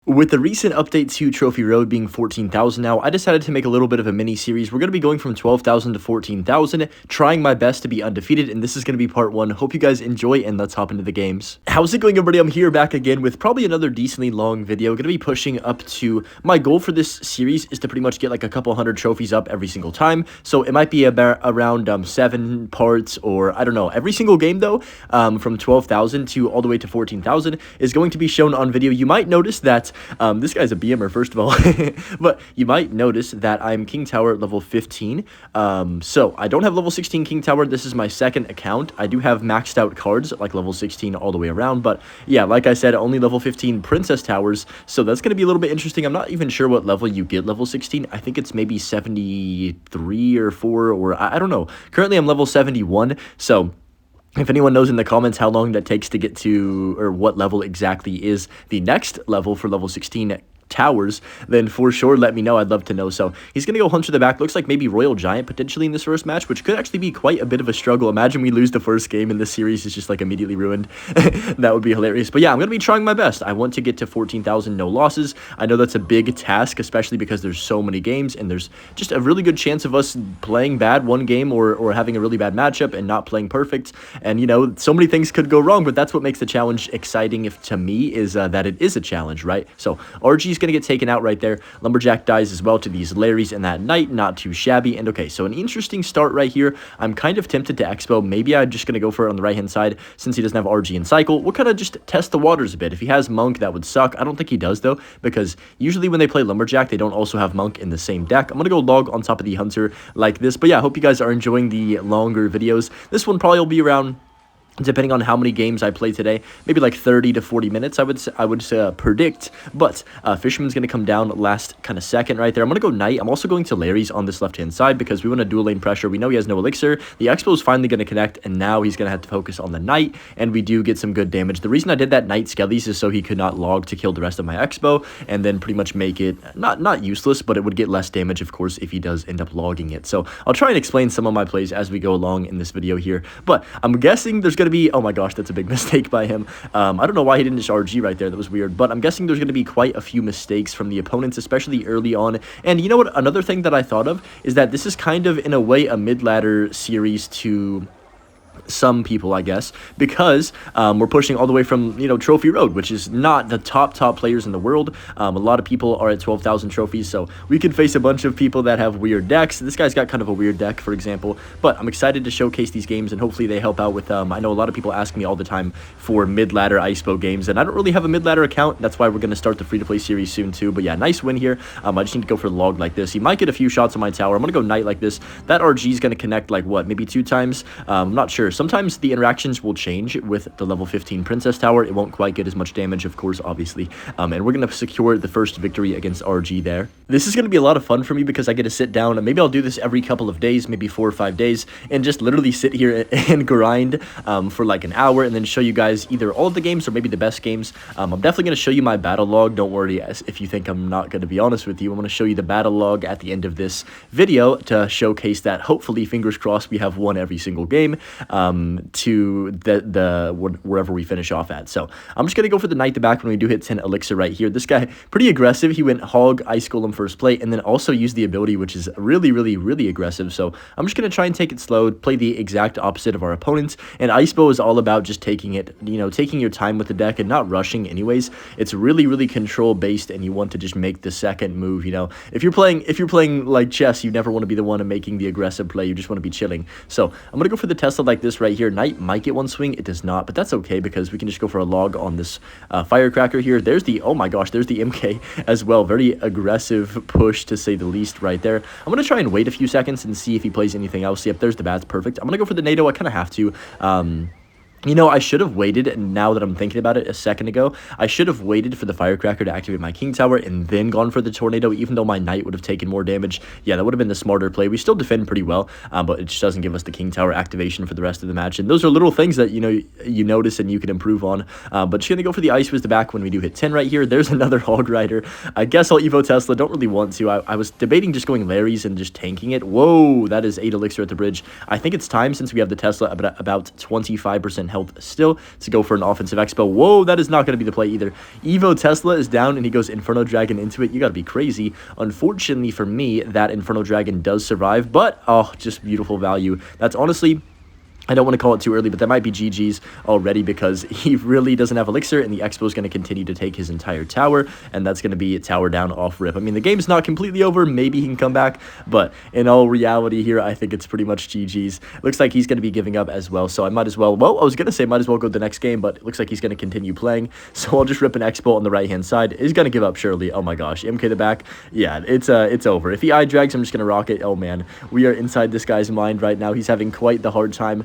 With the recent update to Trophy Road being 14,000 now, I decided to make a little bit of a mini-series. We're going to be going from 12,000 to 14,000, trying my best to be undefeated, and this is going to be part 1. Hope you guys enjoy, and let's hop into the games. How's it going, everybody? I'm here back again with probably another decently long video. Going to be pushing up to... My goal for this series is to pretty much get like a couple hundred trophies up every single time, so it might be about around 7 parts, or I don't know. Every single game, though, from 12,000 to all the way to 14,000 is going to be shown on video. You might notice that this guy's a BMer, first of all, but you might notice that I'm King Tower level 15. So I don't have level 16 King Tower. This is my second account. I do have maxed out cards like level 16 all the way around, but yeah, like I said, only level 15 Princess Towers. So that's going to be a little bit interesting. I'm not even sure what level you get level 16. I think it's maybe 73 or 4, or I don't know. Currently, I'm level 71, so... If anyone knows in the comments how long that takes to get to, or what level exactly is the next level for level 16 towers, then for sure let me know. I'd love to know. So he's gonna go hunt to the back. Looks like maybe Royal Giant potentially in this first match, which could actually be quite a bit of a struggle. Imagine we lose the first game and this series is just like immediately ruined. That would be hilarious. But yeah, I'm gonna be trying my best. I want to get to 14,000 no losses. I know that's a big task, especially because there's so many games and there's just a really good chance of us playing bad one game or having a really bad matchup and not playing perfect. And you know, so many things could go wrong, but that's what makes the challenge exciting, if to me, is that it is a challenge, right? So RG's going to get taken out right there. Lumberjack dies as well to these Larrys and that Knight, not too shabby. And okay, so an interesting start right here. I'm kind of tempted to Expo. Maybe I'm just going to go for it on the right-hand side since he doesn't have RG and Cycle. We'll kind of just test the waters a bit. If he has Monk, that would suck. I don't think he does, though, because usually when they play Lumberjack, they don't also have Monk in the same deck. I'm going to go log on top of the Hunter like this. But yeah, I hope you guys are enjoying the longer videos. This one probably will be around, depending on how many games I play today, maybe like 30 to 40 minutes, I would predict. But Fisherman's going to come down last kind of second right there. I'm going to go Knight. I'm also going to Larry's on this left-hand side because we want to dual lane pressure. We know he has no elixir. The Expo is finally going to connect, and now he's going to have to focus on the Knight, and we do get some good damage. The reason I did that Knight Skellies is so he could not log to kill the rest of my Expo, and then pretty much make it not useless, but it would get less damage, of course, if he does end up logging it. So I'll try and explain some of my plays as we go along in this video here. But I'm guessing there's going to be... Oh my gosh, that's a big mistake by him. I don't know why he didn't just RG right there. That was weird. But I'm guessing there's going to be quite a few mistakes from the opponents, especially early on. And you know what? Another thing that I thought of is that this is kind of, in a way, a mid-ladder series to... some people, I guess, because we're pushing all the way from, you know, Trophy Road, which is not the top players in the world. A lot of people are at 12,000 trophies, so we could face a bunch of people that have weird decks. This guy's got kind of a weird deck, for example, but I'm excited to showcase these games, and hopefully they help out with, I know a lot of people ask me all the time for mid-ladder ISPO games, and I don't really have a mid-ladder account. That's why we're going to start the free-to-play series soon, too. But yeah, nice win here. I just need to go for the log like this. He might get a few shots on my tower. I'm going to go Knight like this. That RG is going to connect, like, what, maybe 2 times? I'm not sure. Sometimes the interactions will change with the level 15 Princess Tower. It won't quite get as much damage, of course, obviously. And we're going to secure the first victory against RG there. This is going to be a lot of fun for me because I get to sit down, and maybe I'll do this every couple of days, maybe 4 or 5 days, and just literally sit here and grind for like an hour, and then show you guys either all of the games or maybe the best games. I'm definitely going to show you my battle log. Don't worry if you think I'm not going to be honest with you. I'm going to show you the battle log at the end of this video to showcase that hopefully, fingers crossed, we have won every single game to wherever we finish off at. So I'm just gonna go for the Knight the back when we do hit 10 elixir right here. This guy pretty aggressive. He went Hog, Ice Golem first play, and then also used the ability, which is really aggressive. So I'm just gonna try and take it slow, play the exact opposite of our opponents. And Icebo is all about just taking it, you know, taking your time with the deck and not rushing anyways. It's really control based, and you want to just make the second move. You know, if you're playing like chess, you never want to be the one making the aggressive play. You just want to be chilling. So I'm gonna go for the Tesla like this right here. Knight might get one swing. It does not, but that's okay because we can just go for a log on this Firecracker here. There's the, oh my gosh, there's the MK as well. Very aggressive push, to say the least, right there. I'm going to try and wait a few seconds and see if he plays anything else. Yep, there's the bats. Perfect. I'm going to go for the NATO. I kind of have to. You know, I should have waited, now that I'm thinking about it a second ago, I should have waited for the Firecracker to activate my King Tower and then gone for the Tornado, even though my Knight would have taken more damage. Yeah, that would have been the smarter play. We still defend pretty well, but it just doesn't give us the King Tower activation for the rest of the match. And those are little things that, you know, you notice and you can improve on. But just going to go for the Ice Wiz the back when we do hit 10 right here. There's another Hog Rider. I guess I'll Evo Tesla. Don't really want to. I was debating just going Larry's and just tanking it. Whoa, that is 8 elixir at the bridge. I think it's time, since we have the Tesla about 25% health still to go for an offensive expo. Whoa, that is not going to be the play either. Evo Tesla is down, and he goes Inferno Dragon into it. You got to be crazy. Unfortunately for me, that Inferno Dragon does survive, but, oh, just beautiful value. That's honestly... I don't want to call it too early, but that might be GG's already because he really doesn't have Elixir, and the Expo is going to continue to take his entire tower, and that's going to be tower down off rip. I mean, the game's not completely over. Maybe he can come back, but in all reality here, I think it's pretty much GG's. Looks like he's going to be giving up as well, so I might as well, well, I was going to say might as well go to the next game, but it looks like he's going to continue playing, so I'll just rip an Expo on the right-hand side. He's going to give up, surely. Oh my gosh, MK the back. Yeah, it's over. If he eye drags, I'm just going to rock it. Oh man, we are inside this guy's mind right now. He's having quite the hard time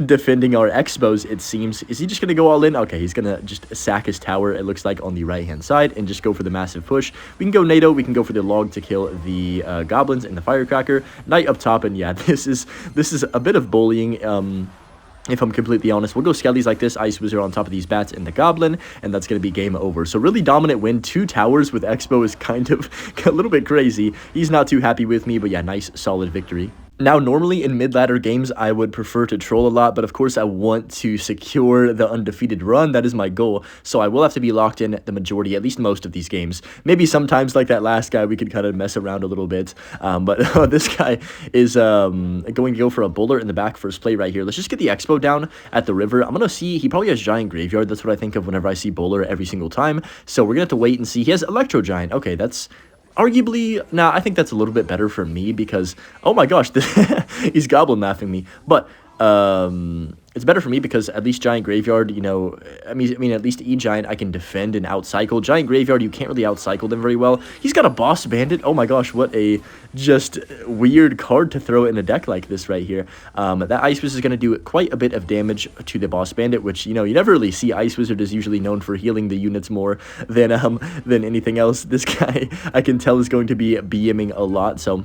defending our Expos, it seems. Is he just going to go all in? Okay, he's going to just sack his tower, it looks like, on the right-hand side and just go for the massive push. We can go NATO, we can go for the log to kill the goblins and the firecracker. Knight up top, and yeah, this is a bit of bullying. If I'm completely honest, we'll go skellies like this, Ice Wizard on top of these bats and the Goblin, and that's going to be game over. So really dominant win. 2 towers with Expo is kind of a little bit crazy. He's not too happy with me, but yeah, nice, solid victory. Now, normally in mid-ladder games, I would prefer to troll a lot, but of course I want to secure the undefeated run. That is my goal, so I will have to be locked in the majority, at least most of these games. Maybe sometimes, like that last guy, we could kind of mess around a little bit, but this guy is going to go for a bowler in the back first play right here. Let's just get the Expo down at the river. I'm going to see, he probably has Giant Graveyard. That's what I think of whenever I see bowler every single time, so we're going to have to wait and see. He has Electro Giant. Okay, that's... arguably, nah, I think that's a little bit better for me because, oh my gosh, he's goblin laughing me. But it's better for me because at least Giant Graveyard, you know, I mean, at least E-Giant I can defend and outcycle. Giant Graveyard, you can't really outcycle them very well. He's got a Boss Bandit. Oh my gosh, what a just weird card to throw in a deck like this right here. That Ice Wizard is going to do quite a bit of damage to the Boss Bandit, which, you know, you never really see. Ice Wizard is usually known for healing the units more than anything else. This guy, I can tell, is going to be BMing a lot, so...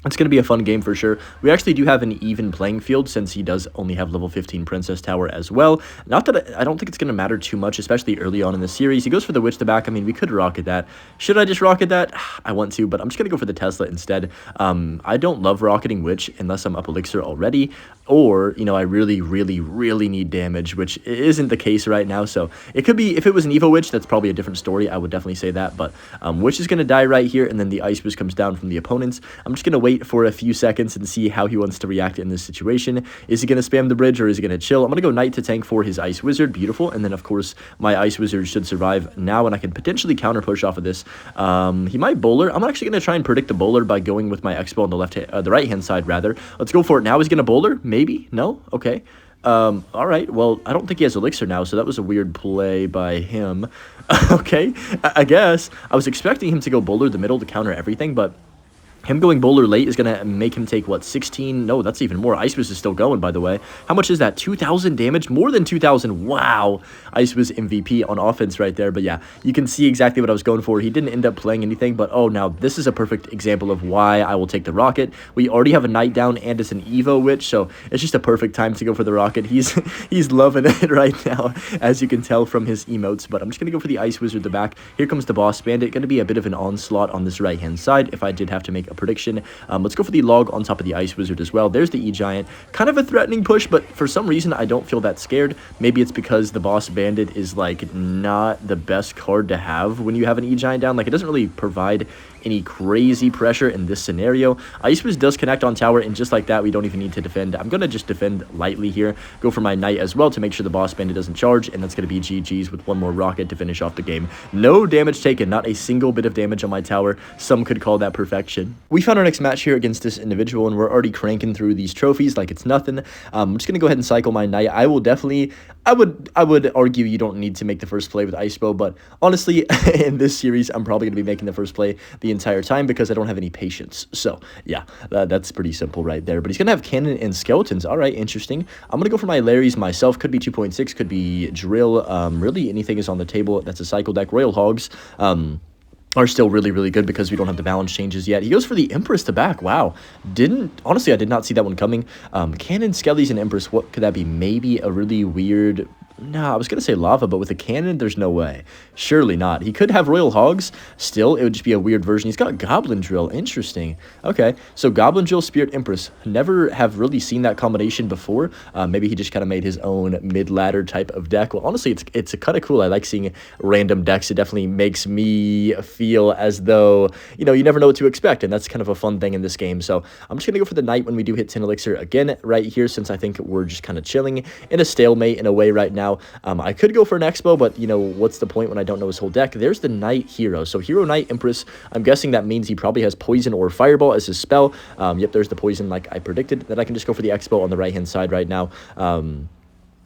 it's going to be a fun game for sure. We actually do have an even playing field since he does only have level 15 Princess Tower as well. Not that I don't think it's going to matter too much, especially early on in the series. He goes for the Witch to back. I mean, we could rocket that. Should I just rocket that? I want to, but I'm just going to go for the Tesla instead. I don't love rocketing Witch unless I'm up Elixir already, or, you know, I really, really, really need damage, which isn't the case right now. So it could be, if it was an Evo Witch, that's probably a different story. I would definitely say that, but Witch is going to die right here, and then the Ice Wizard comes down from the opponents. I'm just going to wait for a few seconds and see how he wants to react in this situation. Is he going to spam the bridge or is he going to chill? I'm going to go Knight to tank for his Ice Wizard. Beautiful. And then, of course, my Ice Wizard should survive now, and I can potentially counter push off of this. He might bowler. I'm actually going to try and predict the bowler by going with my Expo on the right-hand side, rather. Let's go for it now. He's going to bowler? Maybe? No? Okay. All right. Well, I don't think he has Elixir now, so that was a weird play by him. Okay. I guess. I was expecting him to go bowler the middle to counter everything, but him going bowler late is going to make him take, what, 16? No, that's even more. Ice Wiz is still going, by the way. How much is that? 2,000 damage? More than 2,000. Wow. Ice Wiz MVP on offense right there. But yeah, you can see exactly what I was going for. He didn't end up playing anything, but oh, now this is a perfect example of why I will take the rocket. We already have a Knight down, and it's an Evo Witch, so it's just a perfect time to go for the rocket. He's loving it right now, as you can tell from his emotes, but I'm just going to go for the Ice Wizard the back. Here comes the Boss Bandit. Going to be a bit of an onslaught on this right-hand side if I did have to make a prediction. Let's go for the log on top of the Ice Wizard as well. There's the E-Giant. Kind of a threatening push, but for some reason I don't feel that scared. Maybe it's because the Boss Bandit is like not the best card to have when you have an E-Giant down. Like, it doesn't really provide any crazy pressure in this scenario. Ice Wiz does connect on tower, and just like that, we don't even need to defend. I'm going to just defend lightly here. Go for my Knight as well to make sure the Boss Bandit doesn't charge, and that's going to be GG's with one more rocket to finish off the game. No damage taken, not a single bit of damage on my tower. Some could call that perfection. We found our next match here against this individual, and we're already cranking through these trophies like it's nothing. I'm just going to go ahead and cycle my Knight. I will definitely... I would argue you don't need to make the first play with Icepo, but honestly, in this series, I'm probably going to be making the first play the entire time because I don't have any patience. So, yeah, that's pretty simple right there. But he's going to have Cannon and Skeletons. All right, interesting. I'm going to go for my Larrys myself. Could be 2.6, could be Drill. Really, anything is on the table. That's a cycle deck. Royal Hogs. Are still really, really good because we don't have the balance changes yet. He goes for the Empress to back. Wow. Honestly, I did not see that one coming. Cannon, Skellies, and Empress, what could that be? Maybe a really weird No, I was going to say lava, but with a cannon, there's no way. Surely not. He could have royal hogs. Still, it would just be a weird version. He's got goblin drill. Interesting. Okay, so goblin drill, spirit empress. Never have really seen that combination before. Maybe he just kind of made his own mid-ladder type of deck. Well, honestly, it's kind of cool. I like seeing random decks. It definitely makes me feel as though, you know, you never know what to expect, and that's kind of a fun thing in this game. So I'm just going to go for the knight when we do hit 10 elixir again right here, since I think we're just kind of chilling in a stalemate in a way right now. I could go for an expo, but, you know, what's the point when I don't know his whole deck? There's the knight hero. So hero, knight, empress. I'm guessing that means he probably has poison or fireball as his spell. Yep, there's the poison like I predicted. Then I can just go for the expo on the right-hand side right now.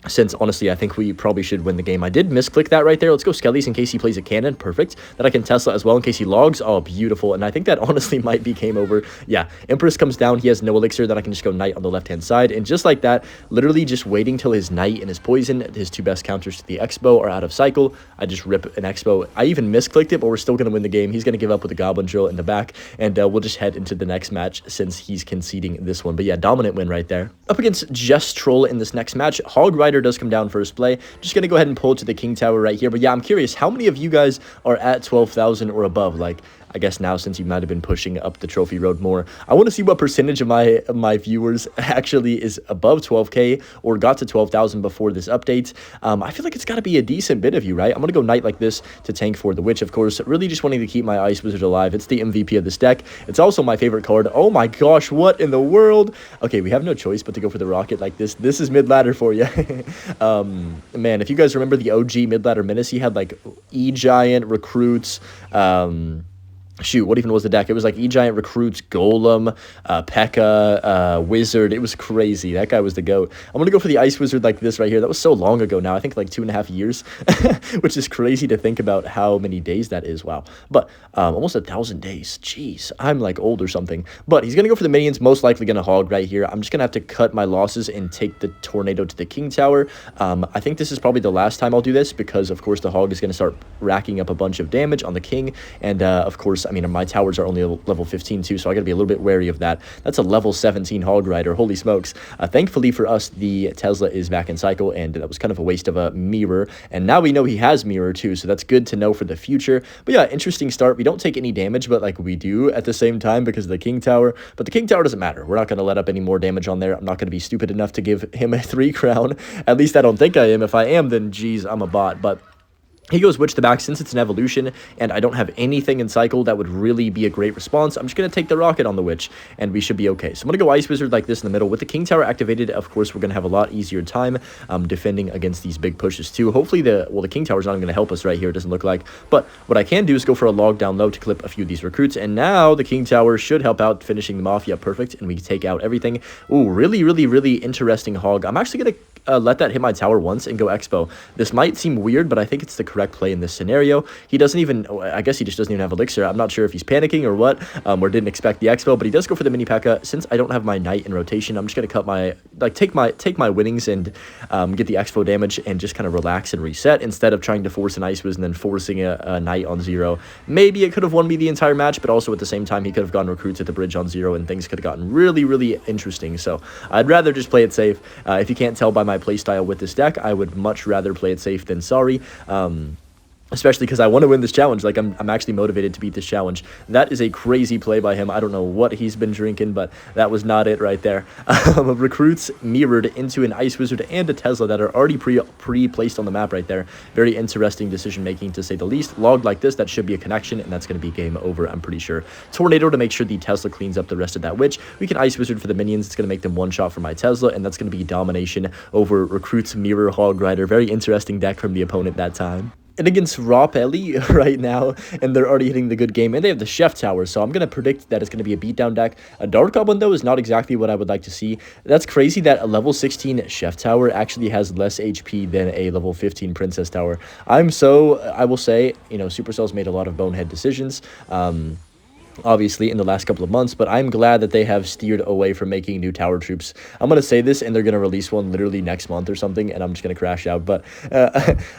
Since, honestly, I think we probably should win the game. I did misclick that right there. Let's go Skellies in case he plays a cannon. Perfect. Then I can Tesla as well in case he logs. Oh, beautiful. And I think that honestly might be game over. Yeah, Empress comes down. He has no elixir. Then I can just go Knight on the left-hand side. And just like that, literally just waiting till his Knight and his Poison, his two best counters to the Expo, are out of cycle. I just rip an Expo. I even misclicked it, but we're still going to win the game. He's going to give up with a Goblin Drill in the back. And we'll just head into the next match since he's conceding this one. But yeah, dominant win right there. Up against Just Troll in this next match. Hog Rider does come down first play. Just going to go ahead and pull to the King Tower right here. But yeah, I'm curious, how many of you guys are at 12,000 or above? Like, I guess now, since you might have been pushing up the trophy road more, I want to see what percentage of my viewers actually is above 12K or got to 12,000 before this update. I feel like it's got to be a decent bit of you, right? I'm going to go Knight like this to tank for the Witch, of course. Really just wanting to keep my Ice Wizard alive. It's the MVP of this deck. It's also my favorite card. Oh my gosh, what in the world? Okay, we have no choice but to go for the Rocket like this. This is mid-ladder for you. Man, if you guys remember the OG mid-ladder Menace, he had like E-Giant, Recruits, shoot, what even was the deck? It was like E-Giant, Recruits, Golem, P.E.K.K.A, Wizard. It was crazy. That guy was the GOAT. I'm going to go for the Ice Wizard like this right here. That was so long ago now. I think like 2.5 years, which is crazy to think about how many days that is. Wow. But almost 1,000 days. Jeez, I'm like old or something. But he's going to go for the minions, most likely going to hog right here. I'm just going to have to cut my losses and take the Tornado to the King Tower. I think this is probably the last time I'll do this because, of course, the hog is going to start racking up a bunch of damage on the King. And, of course, I mean, my towers are only level 15 too, so I gotta be a little bit wary of that. That's a level 17 Hog Rider. Holy smokes. Thankfully for us, the Tesla is back in cycle, and that was kind of a waste of a mirror. And now we know he has mirror too, so that's good to know for the future. But yeah, interesting start. We don't take any damage, but like we do at the same time because of the King Tower. But the King Tower doesn't matter. We're not gonna let up any more damage on there. I'm not gonna be stupid enough to give him a 3 crown. At least I don't think I am. If I am, then geez, I'm a bot. But he goes Witch the back. Since it's an evolution and I don't have anything in cycle that would really be a great response, I'm just going to take the Rocket on the Witch and we should be okay. So I'm going to go Ice Wizard like this in the middle. With the King Tower activated, of course, we're going to have a lot easier time defending against these big pushes too. Hopefully the King Tower is not going to help us right here. It doesn't look like. But what I can do is go for a log down low to clip a few of these recruits. And now the King Tower should help out finishing them off. Yeah, perfect. And we take out everything. Ooh, really, really, really interesting hog. I'm actually going to let that hit my tower once and go Expo. This might seem weird, but I think it's the correct play in this scenario. He doesn't even, I guess he just doesn't even have Elixir. I'm not sure if he's panicking or what, or didn't expect the Expo, but he does go for the mini P.E.K.K.A. Since I don't have my Knight in rotation, I'm just going to cut my, like, take my winnings and get the Expo damage and just kind of relax and reset instead of trying to force an Ice Wiz and then forcing a Knight on 0. Maybe it could have won me the entire match, but also at the same time, he could have gone Recruits at the bridge on 0 and things could have gotten really, really interesting. So I'd rather just play it safe. If you can't tell by my playstyle with this deck, I would much rather play it safe than sorry. Especially because I want to win this challenge. Like, I'm actually motivated to beat this challenge. That is a crazy play by him. I don't know what he's been drinking, but that was not it right there. Recruits mirrored into an Ice Wizard and a Tesla that are already pre-placed on the map right there. Very interesting decision-making, to say the least. Logged like this, that should be a connection, and that's going to be game over, I'm pretty sure. Tornado to make sure the Tesla cleans up the rest of that Witch. We can Ice Wizard for the minions. It's going to make them one-shot for my Tesla, and that's going to be domination over Recruits, Mirror, Hog Rider. Very interesting deck from the opponent that time. And against Rop Ellie right now, and they're already hitting the good game, and they have the Chef Tower, so I'm going to predict that it's going to be a beatdown deck. A Dark Goblin, though, is not exactly what I would like to see. That's crazy that a level 16 Chef Tower actually has less HP than a level 15 Princess Tower. I will say, you know, Supercell's made a lot of bonehead decisions. obviously in the last couple of months, but I'm glad that they have steered away from making new tower troops. I'm going to say this, and they're going to release one literally next month or something, and I'm just going to crash out. But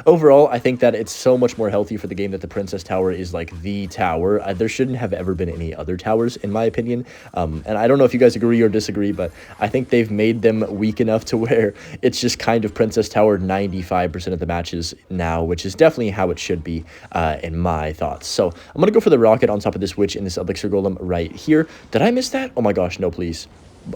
overall, I think that it's so much more healthy for the game that the Princess Tower is like the tower. There shouldn't have ever been any other towers, in my opinion. And I don't know if you guys agree or disagree, but I think they've made them weak enough to where it's just kind of Princess Tower 95% of the matches now, which is definitely how it should be in my thoughts. So I'm going to go for the rocket on top of this witch in this elixir golem right here. Did I miss that? Oh my gosh, no, please.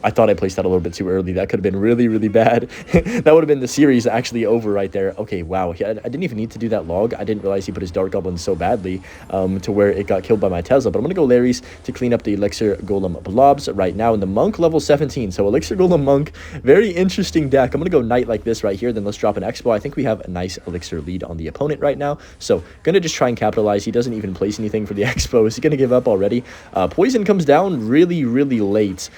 I thought I placed that a little bit too early. That could have been really, really bad. That would have been the series actually over right there. Okay, wow. I didn't even need to do that log. I didn't realize he put his Dark Goblin so badly to where it got killed by my Tesla. But I'm going to go Larry's to clean up the Elixir Golem blobs right now in the Monk level 17. So Elixir Golem Monk, very interesting deck. I'm going to go Knight like this right here. Then let's drop an Expo. I think we have a nice Elixir lead on the opponent right now. So going to just try and capitalize. He doesn't even place anything for the Expo. Is he going to give up already? Poison comes down really, really late.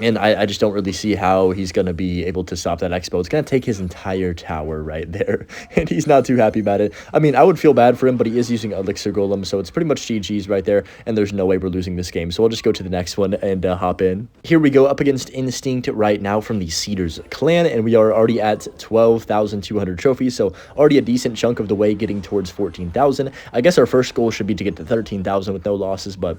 And I just don't really see how he's going to be able to stop that Expo. It's going to take his entire tower right there, and he's not too happy about it. I mean, I would feel bad for him, but he is using Elixir Golem, so it's pretty much GG's right there, and there's no way we're losing this game. So we'll just go to the next one and hop in. Here we go up against Instinct right now from the Cedars clan, and we are already at 12,200 trophies, so already a decent chunk of the way getting towards 14,000. I guess our first goal should be to get to 13,000 with no losses, but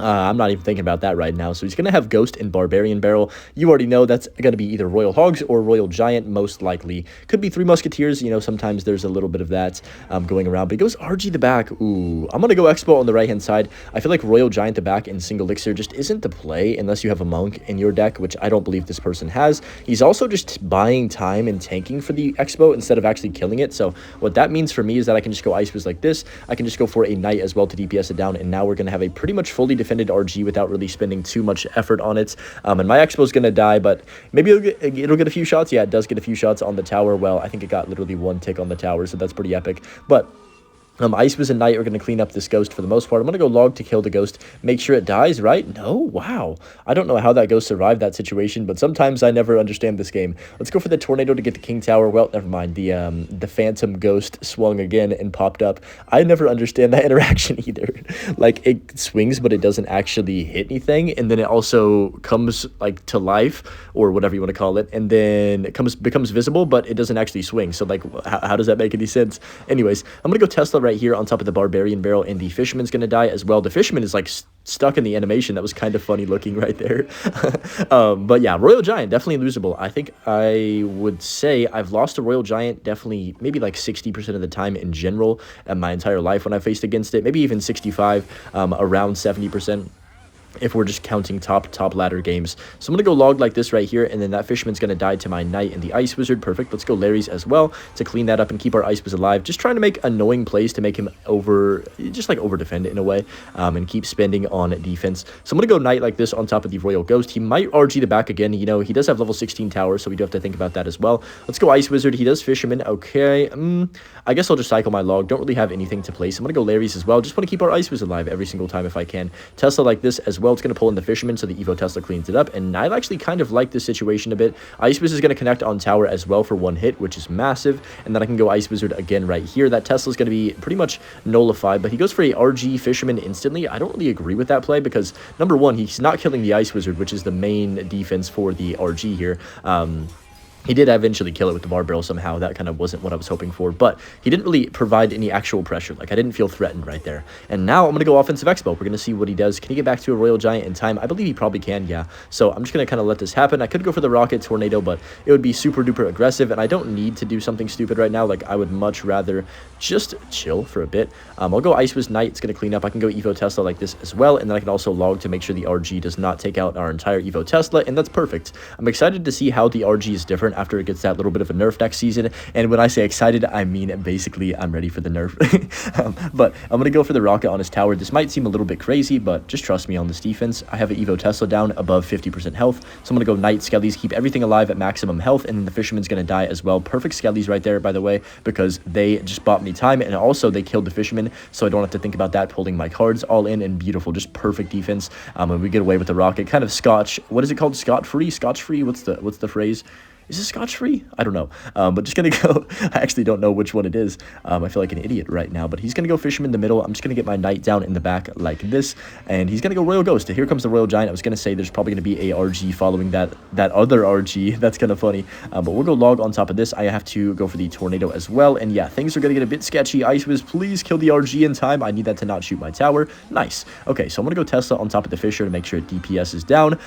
I'm not even thinking about that right now. So he's going to have Ghost and Barbarian Barrel. You already know that's going to be either Royal Hogs or Royal Giant, most likely. Could be Three Musketeers. You know, sometimes there's a little bit of that going around. But he goes RG the back. Ooh, I'm going to go Expo on the right-hand side. I feel like Royal Giant the back and Single Elixir just isn't the play unless you have a Monk in your deck, which I don't believe this person has. He's also just buying time and tanking for the Expo instead of actually killing it. So what that means for me is that I can just go Ice Fizz like this. I can just go for a Knight as well to DPS it down. And now we're going to have a pretty much fully defended RG without really spending too much effort on it. And my Expo is going to die, but maybe it'll get a few shots. Yeah, it does get a few shots on the tower. Well, I think it got literally one tick on the tower, so that's pretty epic. But Ice Fizz and Knight are going to clean up this Ghost for the most part. I'm going to go Log to kill the Ghost. Make sure it dies, right? No? Wow. I don't know how that Ghost survived that situation, but sometimes I never understand this game. Let's go for the Tornado to get the King Tower. Well, never mind. The Phantom Ghost swung again and popped up. I never understand that interaction either. Like, it swings, but it doesn't actually hit anything, and then it also comes, like, to life, or whatever you want to call it, and then it becomes visible, but it doesn't actually swing. So, like, how does that make any sense? Anyways, I'm going to go Tesla right here on top of the Barbarian Barrel, and the Fisherman's going to die as well. The Fisherman is like stuck in the animation. That was kind of funny looking right there. But yeah, Royal Giant, definitely losable. I think I would say I've lost a Royal Giant definitely maybe like 60% of the time in general in my entire life when I faced against it. Maybe even 65, around 70%. If we're just counting top ladder games. So I'm going to go Log like this right here, and then that Fisherman's going to die to my Knight and the Ice Wizard. Perfect. Let's go Larry's as well to clean that up and keep our Ice Wizard alive. Just trying to make annoying plays to make him over defend in a way, and keep spending on defense. So I'm going to go Knight like this on top of the Royal Ghost. He might RG the back again. You know, he does have level 16 towers, so we do have to think about that as well. Let's go Ice Wizard. He does Fisherman. Okay. I guess I'll just cycle my Log. Don't really have anything to place. I'm going to go Larry's as well. Just want to keep our Ice Wizard alive every single time if I can. Tesla like this as well. It's going to pull in the Fisherman, so the Evo Tesla cleans it up, and I actually kind of like this situation a bit. Ice Wizard is going to connect on tower as well for one hit, which is massive, and then I can go Ice Wizard again right here. That Tesla is going to be pretty much nullified, but he goes for a RG Fisherman instantly. I don't really agree with that play because, number one, he's not killing the Ice Wizard, which is the main defense for the RG here. He did eventually kill it with the Bar Barrel somehow. That kind of wasn't what I was hoping for, but he didn't really provide any actual pressure. Like, I didn't feel threatened right there. And now I'm going to go Offensive Expo. We're going to see what he does. Can he get back to a Royal Giant in time? I believe he probably can, yeah. So I'm just going to kind of let this happen. I could go for the Rocket Tornado, but it would be super duper aggressive, and I don't need to do something stupid right now. Like, I would much rather just chill for a bit. I'll go Ice Wizz Knight. It's going to clean up. I can go Evo Tesla like this as well, and then I can also Log to make sure the RG does not take out our entire Evo Tesla, and that's perfect. I'm excited to see how the RG is different after it gets that little bit of a nerf next season, and when I say excited, I mean basically I'm ready for the nerf. But I'm gonna go for the Rocket on his tower. This might seem a little bit crazy, but just trust me on this defense. I have an Evo Tesla down above 50% health, so I'm gonna go Knight Skellies, keep everything alive at maximum health, and then the Fisherman's gonna die as well. Perfect Skellies right there, by the way, because they just bought me time, and also they killed the Fisherman, so I don't have to think about that, pulling my cards all in, and beautiful, just perfect defense. And we get away with the Rocket, kind of what is it called, scot-free? What's the phrase? Is this scotch-free? I don't know. But just going to go... I actually don't know which one it is. I feel like an idiot right now. But he's going to go Fisherman in the middle. I'm just going to get my Knight down in the back like this. And he's going to go Royal Ghost. Here comes the Royal Giant. I was going to say there's probably going to be a RG following that other RG. That's kind of funny. But we'll go Log on top of this. I have to go for the Tornado as well. And yeah, things are going to get a bit sketchy. Ice Wiz, please kill the RG in time. I need that to not shoot my tower. Nice. Okay, so I'm going to go Tesla on top of the Fisher to make sure DPS is down.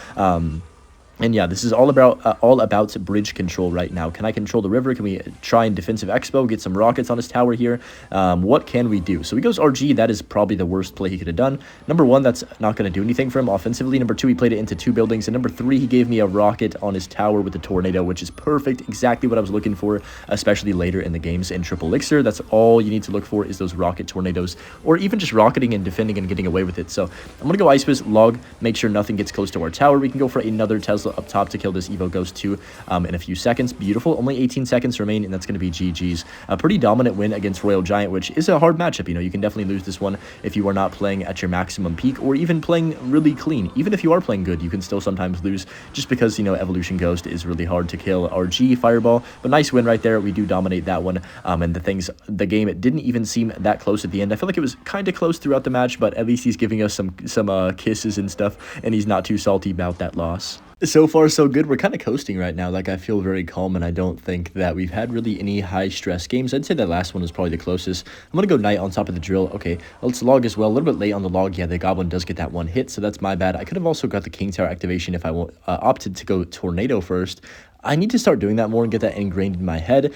And yeah, this is all about bridge control right now. Can I control the river? Can we try and defensive expo, get some rockets on his tower here? What can we do? So he goes RG. That is probably the worst play he could have done. Number one, that's not going to do anything for him offensively. Number two, he played it into 2 buildings. And number 3, he gave me a rocket on his tower with the Tornado, which is perfect. Exactly what I was looking for, especially later in the games in Triple Elixir. That's all you need to look for is those rocket tornadoes, or even just rocketing and defending and getting away with it. So I'm going to go Ice Wiz, Log, make sure nothing gets close to our tower. We can go for another Tesla up top to kill this Evo Ghost 2 in a few seconds. Beautiful. Only 18 seconds remain, and that's going to be GG's. A pretty dominant win against Royal Giant, which is a hard matchup. You know, you can definitely lose this one if you are not playing at your maximum peak, or even playing really clean. Even if you are playing good, you can still sometimes lose just because, you know, Evolution Ghost is really hard to kill. RG, Fireball, but nice win right there. We do dominate that one, and the game, it didn't even seem that close at the end. I feel like it was kind of close throughout the match, but at least he's giving us some kisses and stuff, and he's not too salty about that loss. So far, so good. We're kind of coasting right now. Like, I feel very calm, and I don't think that we've had really any high-stress games. I'd say that last one was probably the closest. I'm going to go Knight on top of the Drill. Okay, let's Log as well. A little bit late on the Log. Yeah, the Goblin does get that one hit, so that's my bad. I could have also got the King Tower activation if I opted to go Tornado first. I need to start doing that more and get that ingrained in my head.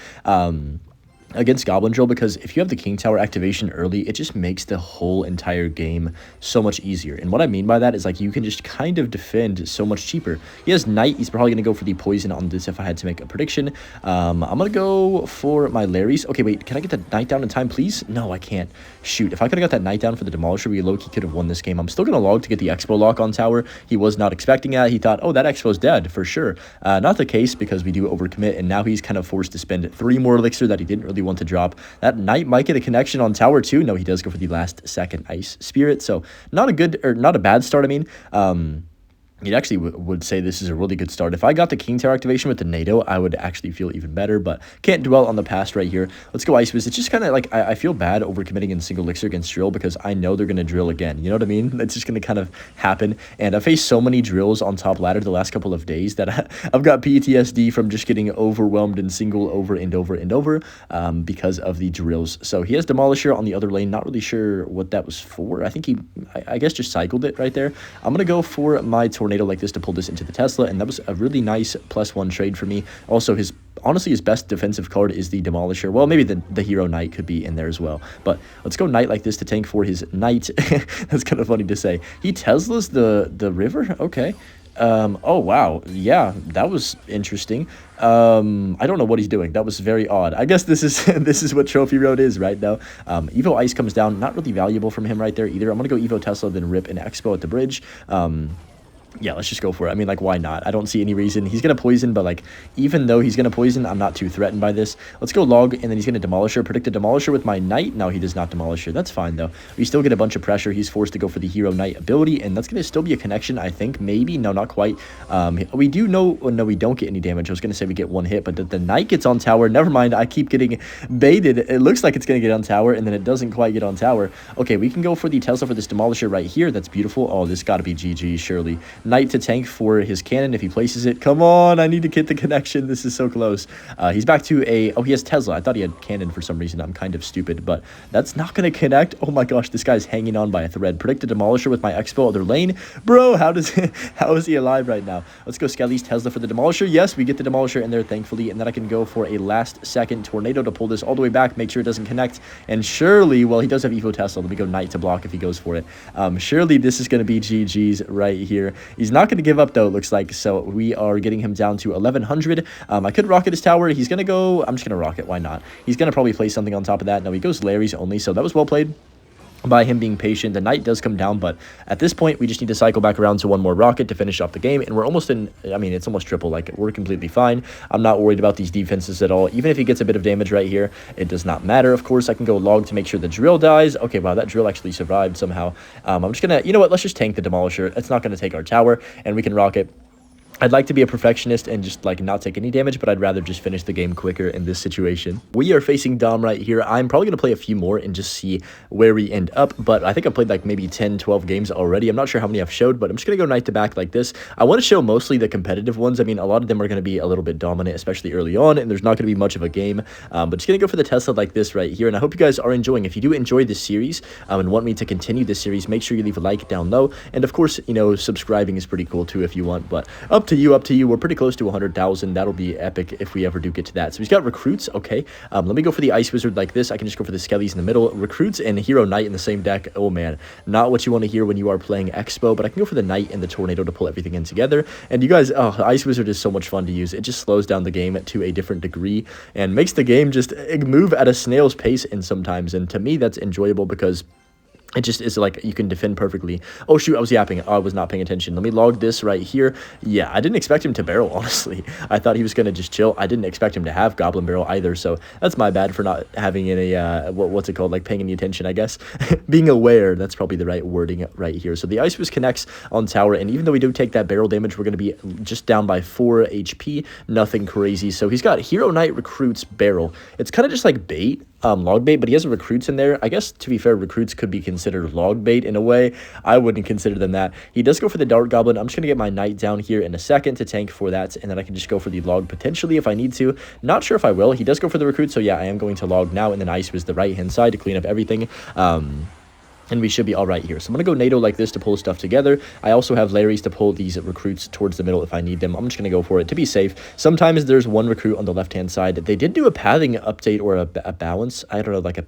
Against Goblin Drill, because if you have the King Tower activation early, it just makes the whole entire game so much easier. And what I mean by that is, like, you can just kind of defend so much cheaper. He has Knight. He's probably going to go for the poison on this if I had to make a prediction. I'm going to go for my Larry's. Okay, wait, can I get the Knight down in time, please? No, I can't. Shoot, if I could have got that Knight down for the Demolisher, we low-key could have won this game. I'm still going to Log to get the Expo lock on tower. He was not expecting that. He thought, oh, that Expo's dead for sure. Not the case, because we do overcommit, and now he's kind of forced to spend 3 more elixir that he didn't really want to drop. That Knight might get a connection on tower 2. No, he does go for the last second Ice Spirit. So not a bad start. I mean, you'd actually would say this is a really good start. If I got the King Tower activation with the NATO, I would actually feel even better, but can't dwell on the past right here. Let's go Ice Wiz. It's just kind of like, I feel bad overcommitting in single elixir against Drill, because I know they're going to drill again. You know what I mean? It's just going to kind of happen, and I've faced so many drills on top ladder the last couple of days that I've got PTSD from just getting overwhelmed in single over and over and over because of the drills. So he has Demolisher on the other lane. Not really sure what that was for. I think I guess just cycled it right there. I'm going to go for my Tornado like this to pull this into the Tesla, and that was a really nice +1 trade for me. Also, honestly, his best defensive card is the Demolisher. Well, maybe the Hero Knight could be in there as well, but let's go Knight like this to tank for his Knight. That's kind of funny to say. He Teslas the river. Okay. Oh wow, yeah, that was interesting. I don't know what he's doing. That was very odd. I guess this is this is what Trophy Road is right now. Evo Ice comes down, not really valuable from him right there either. I'm gonna go Evo Tesla, then rip an Expo at the bridge. Yeah, let's just go for it. I mean, like, why not? I don't see any reason. He's going to poison, but, like, even though he's going to poison, I'm not too threatened by this. Let's go Log, and then he's going to Demolisher. Predict a Demolisher with my Knight. No, he does not Demolisher. That's fine, though. We still get a bunch of pressure. He's forced to go for the Hero Knight ability, and that's going to still be a connection, I think. Maybe. No, not quite. We do know... Oh, no, we don't get any damage. I was going to say we get 1 hit, but the Knight gets on tower. Never mind. I keep getting baited. It looks like it's going to get on tower, and then it doesn't quite get on tower. Okay, we can go for the Tesla for this Demolisher right here. That's beautiful. Oh, this got to be GG, surely. Knight to tank for his cannon if he places it. Come on, I need to get the connection. This is so close. He's back to a... Oh, he has Tesla. I thought he had cannon for some reason. I'm kind of stupid, but that's not going to connect. Oh my gosh, this guy's hanging on by a thread. Predict a Demolisher with my Expo other lane. Bro, how is he alive right now? Let's go Skelly's Tesla for the Demolisher. Yes, we get the Demolisher in there, thankfully, and then I can go for a last second Tornado to pull this all the way back, make sure it doesn't connect, and surely, well, he does have Evo Tesla. Let me go Knight to block if he goes for it. Surely this is going to be GG's right here. He's not going to give up, though, it looks like, so we are getting him down to 1100. I could rocket his tower. He's going to go... I'm just going to rocket. Why not? He's going to probably play something on top of that. No, he goes Larry's only, so that was well played by him being patient. The Knight does come down, but at this point, we just need to cycle back around to 1 more rocket to finish off the game, and we're almost in... I mean, it's almost triple. Like, we're completely fine. I'm not worried about these defenses at all. Even if he gets a bit of damage right here, it does not matter. Of course, I can go Log to make sure the Drill dies. Okay, wow, that Drill actually survived somehow. I'm just going to... You know what? Let's just tank the Demolisher. It's not going to take our tower, and we can rocket I'd like to be a perfectionist and just like not take any damage, but I'd rather just finish the game quicker in this situation. We are facing Dom right here. I'm probably going to play a few more and just see where we end up, but I think I've played like maybe 10, 12 games already. I'm not sure how many I've showed, but I'm just going to go knight to back like this. I want to show mostly the competitive ones. I mean, a lot of them are going to be a little bit dominant, especially early on, and there's not going to be much of a game, but just going to go for the Tesla like this right here, and I hope you guys are enjoying. If you do enjoy this series and want me to continue this series, make sure you leave a like down low, and of course, you know, subscribing is pretty cool too if you want, but up to you, up to you. We're pretty close to 100,000. That'll be epic if we ever do get to that. So he's got recruits. Okay, let me go for the ice wizard like this. I can just go for the skellies in the middle. Recruits and hero knight in the same deck. Oh man, not what you want to hear when you are playing expo, but I can go for the knight and the tornado to pull everything in together. And you guys, oh, ice wizard is so much fun to use. It just slows down the game to a different degree and makes the game just move at a snail's pace in sometimes, and to me that's enjoyable because it just is like you can defend perfectly. Oh shoot, I was yapping. Oh, I was not paying attention. Let me log this right here. Yeah, I didn't expect him to barrel, honestly. I thought he was going to just chill. I didn't expect him to have goblin barrel either, so that's my bad for not having any, what's it called, like paying any attention, I guess. Being aware, that's probably the right wording right here. So the ice was connects on tower, and even though we do take that barrel damage, we're going to be just down by 4 HP. Nothing crazy. So he's got hero knight recruits barrel. It's kind of just like bait. Log bait, but he has recruits in there. I guess, to be fair, recruits could be considered log bait in a way. I wouldn't consider them that. He does go for the dart goblin. I'm just going to get my knight down here in a second to tank for that, and then I can just go for the log potentially if I need to. Not sure if I will. He does go for the recruit, so yeah, I am going to log now, and then ice was the right-hand side to clean up everything. And we should be all right here. So I'm going to go NATO like this to pull stuff together. I also have Larry's to pull these recruits towards the middle if I need them. I'm just going to go for it to be safe. Sometimes there's one recruit on the left-hand side. They did do a pathing update or a balance. I don't know, like a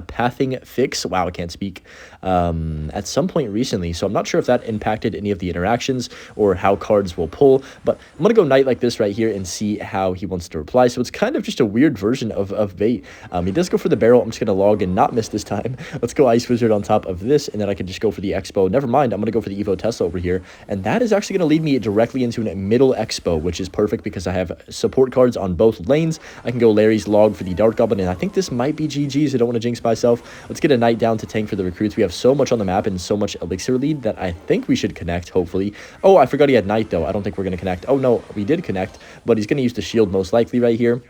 pathing fix. Wow, I can't speak. At some point recently. So I'm not sure if that impacted any of the interactions or how cards will pull. But I'm going to go knight like this right here and see how he wants to reply. So it's kind of just a weird version of bait. He does go for the barrel. I'm just going to log and not miss this time. Let's go ice wizard on top of this, and then I can just go for the expo. Never mind, I'm going to go for the Evo Tesla over here, and that is actually going to lead me directly into a middle expo, which is perfect because I have support cards on both lanes. I can go Larry's log for the dart goblin, and I think this might be GG's. I don't want to jinx myself. Let's get a knight down to tank for the recruits. We have so much on the map and so much elixir lead that I think we should connect, hopefully. Oh, I forgot he had knight, though. I don't think we're going to connect. Oh, no, we did connect, but he's going to use the shield most likely right here.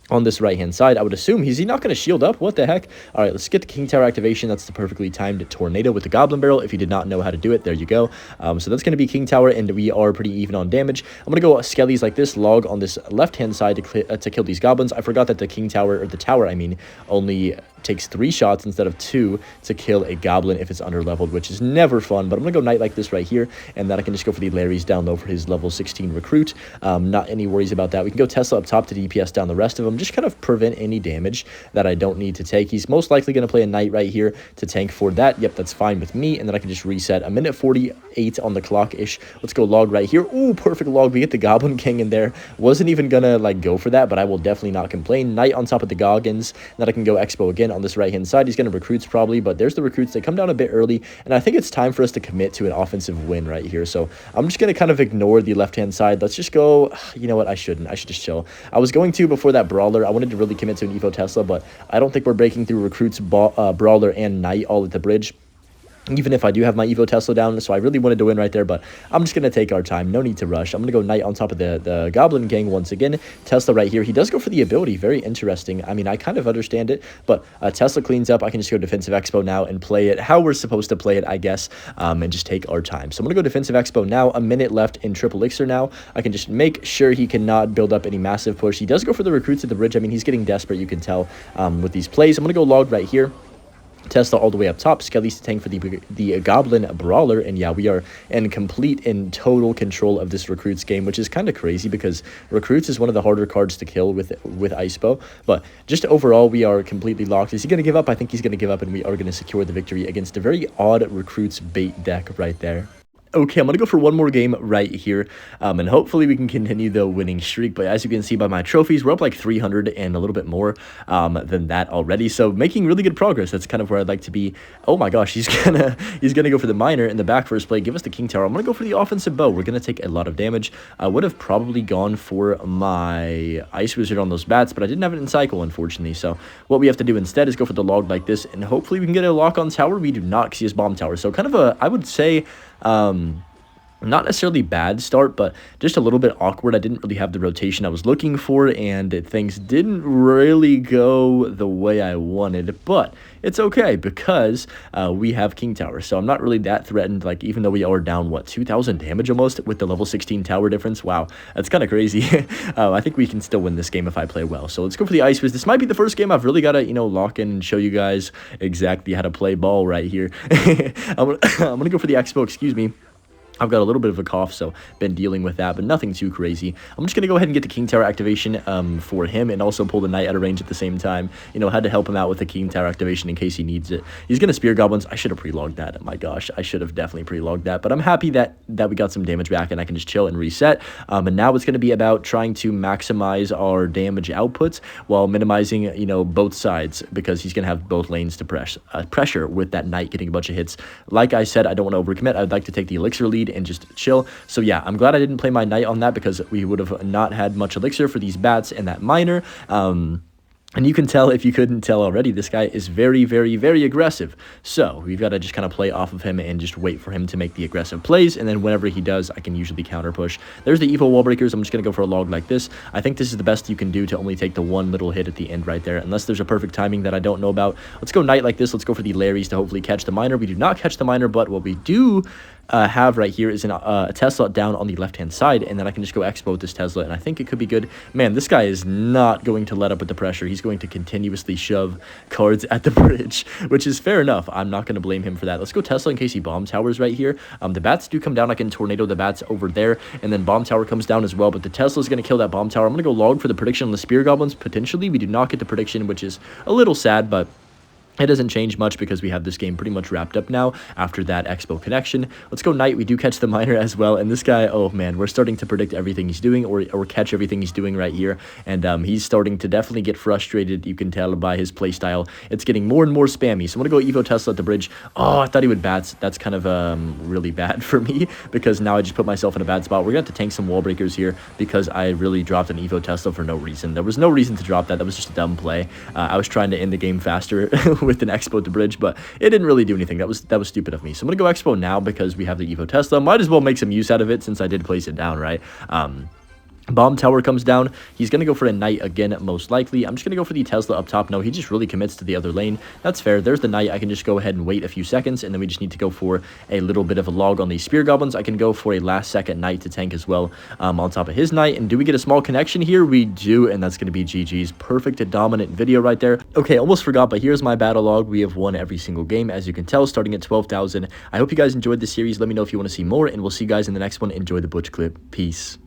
On this right-hand side, I would assume, is he not going to shield up? What the heck? All right, let's get the King Tower activation. That's the perfectly timed tornado with the Goblin Barrel. If you did not know how to do it, there you go. So that's going to be King Tower, and we are pretty even on damage. I'm going to go Skellies like this, log on this left-hand side to kill these goblins. I forgot that the King Tower, or the tower, I mean, only takes 3 shots instead of 2 to kill a goblin if it's under leveled, which is never fun. But I'm gonna go knight like this right here, and then I can just go for the Larry's down low for his level 16 recruit. Not any worries about that. We can go Tesla up top to DPS down the rest of them, just kind of prevent any damage that I don't need to take. He's most likely gonna play a knight right here to tank for that. Yep, that's fine with me, and then I can just reset. A minute 48 on the clock ish. Let's go log right here. Ooh, perfect log. We get the Goblin King in there. Wasn't even gonna like go for that, but I will definitely not complain. Knight on top of the Goggins. Then I can go Expo again on this right hand side. He's gonna recruits probably, but there's the recruits. They come down a bit early, and I think it's time for us to commit to an offensive win right here. So I'm just gonna kind of ignore the left hand side. Let's just go. You know what? I shouldn't. I should just chill. I was going to before that brawler. I wanted to really commit to an Evo Tesla, but I don't think we're breaking through recruits, brawler, and knight all at the bridge. Even if I do have my Evo Tesla down, so I really wanted to win right there, but I'm just going to take our time. No need to rush. I'm going to go Knight on top of the Goblin Gang once again. Tesla right here. He does go for the ability. Very interesting. I mean, I kind of understand it, but Tesla cleans up. I can just go Defensive Expo now and play it how we're supposed to play it, I guess, and just take our time. So I'm going to go Defensive Expo now. A minute left in Triple Elixir now. I can just make sure he cannot build up any massive push. He does go for the recruits at the bridge. I mean, he's getting desperate, you can tell, with these plays. I'm going to go log right here. Tesla all the way up top. Skelly's to tank for the Goblin Brawler, and yeah, we are in complete and total control of this Recruits game, which is kind of crazy because Recruits is one of the harder cards to kill with Icepo, but just overall, we are completely locked. Is he going to give up? I think he's going to give up, and we are going to secure the victory against a very odd Recruits bait deck right there. Okay, I'm going to go for one more game right here, and hopefully we can continue the winning streak, but as you can see by my trophies, we're up like 300 and a little bit more than that already, so making really good progress. That's kind of where I'd like to be. Oh my gosh, he's gonna go for the Miner in the back first play, give us the King Tower. I'm going to go for the offensive bow. We're going to take a lot of damage. I would have probably gone for my Ice Wizard on those bats, but I didn't have it in cycle, unfortunately, so what we have to do instead is go for the log like this, and hopefully we can get a lock on tower. We do not, because he has bomb tower, so kind of a, I would say, not necessarily bad start, but just a little bit awkward. I didn't really have the rotation I was looking for, and things didn't really go the way I wanted, but it's okay because we have King Tower, so I'm not really that threatened, like, even though we are down, what, 2,000 damage almost with the level 16 tower difference. Wow, that's kind of crazy. I think we can still win this game if I play well, so let's go for the Ice Fist. This might be the first game I've really got to, lock in and show you guys exactly how to play ball right here. I'm gonna go for the Expo, excuse me. I've got a little bit of a cough, so been dealing with that, but nothing too crazy. I'm just going to go ahead and get the King Tower activation for him and also pull the Knight out of range at the same time. Had to help him out with the King Tower activation in case he needs it. He's going to Spear Goblins. I should have pre-logged that. Oh my gosh, I should have definitely pre-logged that, but I'm happy that we got some damage back and I can just chill and reset. And now it's going to be about trying to maximize our damage outputs while minimizing, both sides, because he's going to have both lanes to pressure with that Knight getting a bunch of hits. Like I said, I don't want to overcommit. I'd like to take the Elixir lead and just chill. So yeah, I'm glad I didn't play my Knight on that because we would have not had much elixir for these bats and that miner. And you can tell, if you couldn't tell already, this guy is very, very, very aggressive. So we've got to just kind of play off of him and just wait for him to make the aggressive plays. And then whenever he does, I can usually counter push. There's the Evo wall breakers. I'm just going to go for a log like this. I think this is the best you can do to only take the one little hit at the end right there, unless there's a perfect timing that I don't know about. Let's go Knight like this. Let's go for the Larrys to hopefully catch the miner. We do not catch the miner, but what we do have right here is a Tesla down on the left-hand side, and then I can just go Expo with this Tesla, and I think it could be good. Man, this guy is not going to let up with the pressure. He's going to continuously shove cards at the bridge, which is fair enough. I'm not going to blame him for that. Let's go Tesla in case he bomb towers right here. The bats do come down. I can tornado the bats over there, and then bomb tower comes down as well, but the Tesla is going to kill that bomb tower. I'm going to go log for the prediction on the Spear Goblins, potentially. We do not get the prediction, which is a little sad, but it doesn't change much because we have this game pretty much wrapped up now after that Expo connection. Let's go Knight. We do catch the miner as well. And this guy, oh man, we're starting to predict everything he's doing or catch everything he's doing right here. And he's starting to definitely get frustrated. You can tell by his playstyle. It's getting more and more spammy. So I'm going to go Evo Tesla at the bridge. Oh, I thought he would bats. That's kind of really bad for me because now I just put myself in a bad spot. We're going to have to tank some wall breakers here because I really dropped an Evo Tesla for no reason. There was no reason to drop that. That was just a dumb play. I was trying to end the game faster with an Expo at the bridge, but it didn't really do anything. That was stupid of me. So I'm gonna go Expo now because we have the Evo Tesla. Might as well make some use out of it since I did place it down, right? Bomb tower comes down. He's going to go for a Knight again, most likely. I'm just going to go for the Tesla up top. No, he just really commits to the other lane. That's fair. There's the Knight. I can just go ahead and wait a few seconds, and then we just need to go for a little bit of a log on these Spear Goblins. I can go for a last-second Knight to tank as well on top of his Knight. And do we get a small connection here? We do, and that's going to be GG's. Perfect, dominant video right there. Okay, almost forgot, but here's my battle log. We have won every single game, as you can tell, starting at 12,000. I hope you guys enjoyed this series. Let me know if you want to see more, and we'll see you guys in the next one. Enjoy the Butch clip. Peace.